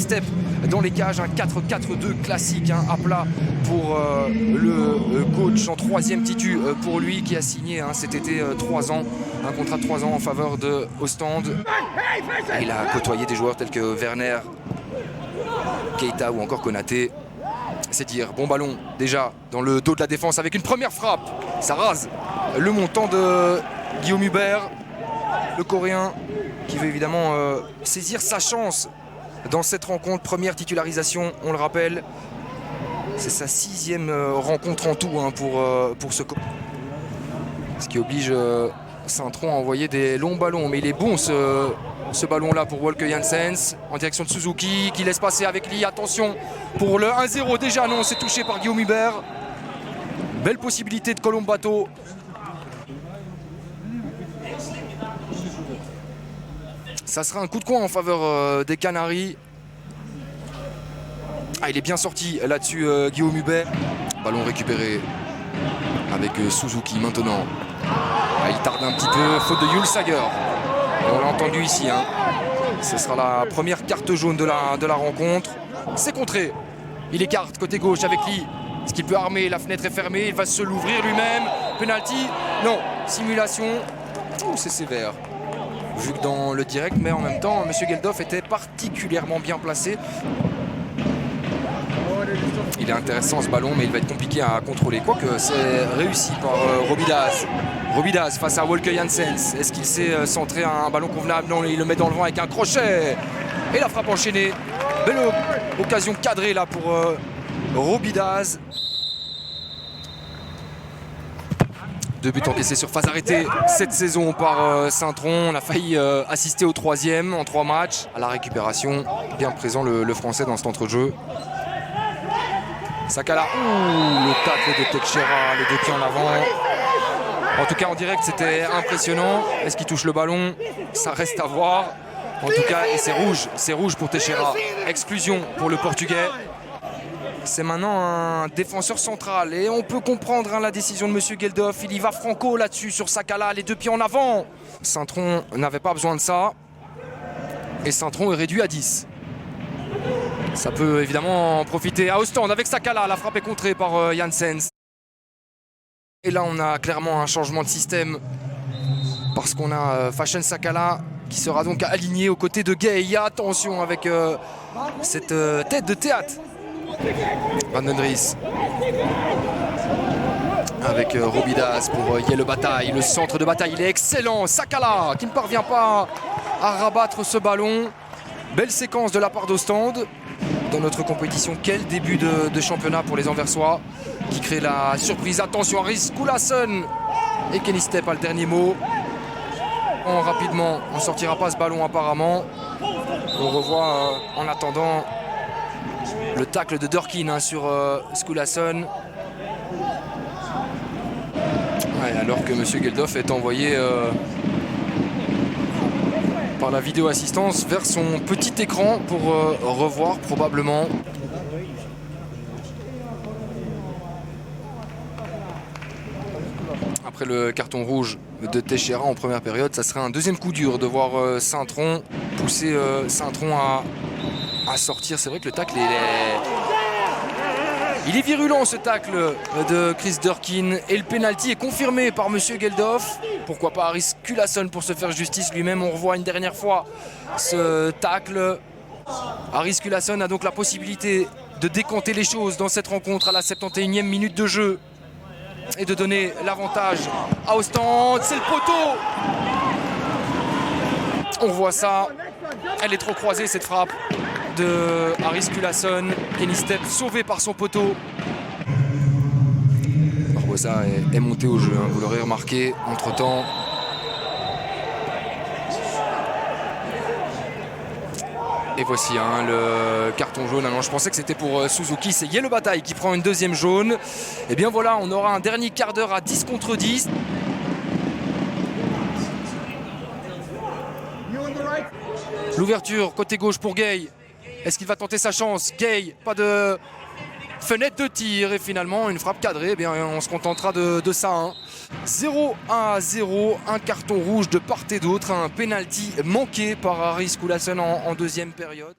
Kenny-Step dans les cages, un 4-4-2 classique, à plat pour le coach en 3e titu pour lui qui a signé cet été 3 ans, un contrat de 3 ans en faveur de Ostende. Il a côtoyé des joueurs tels que Werner, Keita ou encore Konaté. C'est dire, bon ballon déjà dans le dos de la défense avec une première frappe. Ça rase le montant de Guillaume Hubert, le Coréen qui veut évidemment saisir sa chance dans cette rencontre. Première titularisation, on le rappelle. C'est sa 6e rencontre en tout pour ce coach. Ce qui oblige Saint-Tron à envoyer des longs ballons. Mais il est bon ce ballon-là pour Wolke Janssens en direction de Suzuki qui laisse passer avec Lee. Attention pour le 1-0 déjà. Non, c'est touché par Guillaume Hubert. Belle possibilité de Colombato. Ça sera un coup de coin en faveur des Canaries. Il est bien sorti là-dessus Guillaume Hubert. Ballon récupéré avec Suzuki maintenant. Il tarde un petit peu, faute de Jules Sager. On l'a entendu ici. Ce sera la première carte jaune de la rencontre. C'est contré. Il écarte côté gauche avec Lee. Est-ce qu'il peut armer? La fenêtre est fermée. Il va se l'ouvrir lui-même. Penalty? Non. Simulation. C'est sévère. Vu que dans le direct, mais en même temps, M. Geldof était particulièrement bien placé. Il est intéressant ce ballon, mais il va être compliqué à contrôler. Quoique c'est réussi par Robidaz. Robidaz face à Wolke Janssens. Est-ce qu'il sait centrer un ballon convenable? Non, il le met dans le vent avec un crochet. Et la frappe enchaînée. Belle occasion cadrée là pour Robidaz. 2 buts encaissés sur phase arrêtée cette saison par Saint-Tron. On a failli assister au 3e en 3 matchs. À la récupération, bien présent le Français dans cet entrejeu. Sakala, le tacle de Teixeira, les 2 pieds en avant. En tout cas en direct c'était impressionnant. Est-ce qu'il touche le ballon? Ça reste à voir. En tout cas, et c'est rouge pour Teixeira. Exclusion pour le Portugais. C'est maintenant un défenseur central et on peut comprendre la décision de M. Geldof. Il y va franco là-dessus sur Sakala, les 2 pieds en avant. Saint-Tron n'avait pas besoin de ça. Et Saint-Tron est réduit à 10. Ça peut évidemment profiter à Ostende avec Sakala. La frappe est contrée par Janssens. Et là, on a clairement un changement de système parce qu'on a Fashion Sakala qui sera donc aligné aux côtés de Gay. Attention avec cette tête de théâtre. Van den Dries avec Robidaz pour Yelle Bataille. Le centre de bataille, il est excellent. Sakala qui ne parvient pas à rabattre ce ballon. Belle séquence de la part d'Ostende dans notre compétition. Quel début de championnat pour les Anversois qui crée la surprise. Attention, Aris Koulason et Kenny-Step a le dernier mot. Rapidement, on ne sortira pas ce ballon apparemment. On revoit en attendant le tacle de Durkin sur Skulason. Alors que M. Geldof est envoyé par la vidéo assistance vers son petit écran pour revoir probablement. Après le carton rouge de Teixeira en première période, ça serait un deuxième coup dur de voir Saint-Tron pousser Saint-Tron à sortir. C'est vrai que le tacle il est virulent, ce tacle de Chris Durkin, et le pénalty est confirmé par M. Geldof. Pourquoi pas Aris Koulason pour se faire justice lui-même. On revoit une dernière fois ce tacle. Aris Koulason a donc la possibilité de décanter les choses dans cette rencontre à la 71e minute de jeu et de donner l'avantage à Ostende. C'est le poteau. On voit ça. Elle est trop croisée cette frappe de Aris Koulason. Kenny-Step sauvé par son poteau. Barbosa est monté au jeu, vous l'aurez remarqué entre temps. Et voici le carton jaune. Alors, je pensais que c'était pour Suzuki. C'est Yelle Bataille qui prend une deuxième jaune. Et bien voilà, on aura un dernier quart d'heure à 10 contre 10. L'ouverture côté gauche pour Gay. Est-ce qu'il va tenter sa chance? Gay, pas de fenêtre de tir et finalement une frappe cadrée. Eh bien, on se contentera de ça. 0-1-0, un carton rouge de part et d'autre, un penalty manqué par Aris Koulason en deuxième période.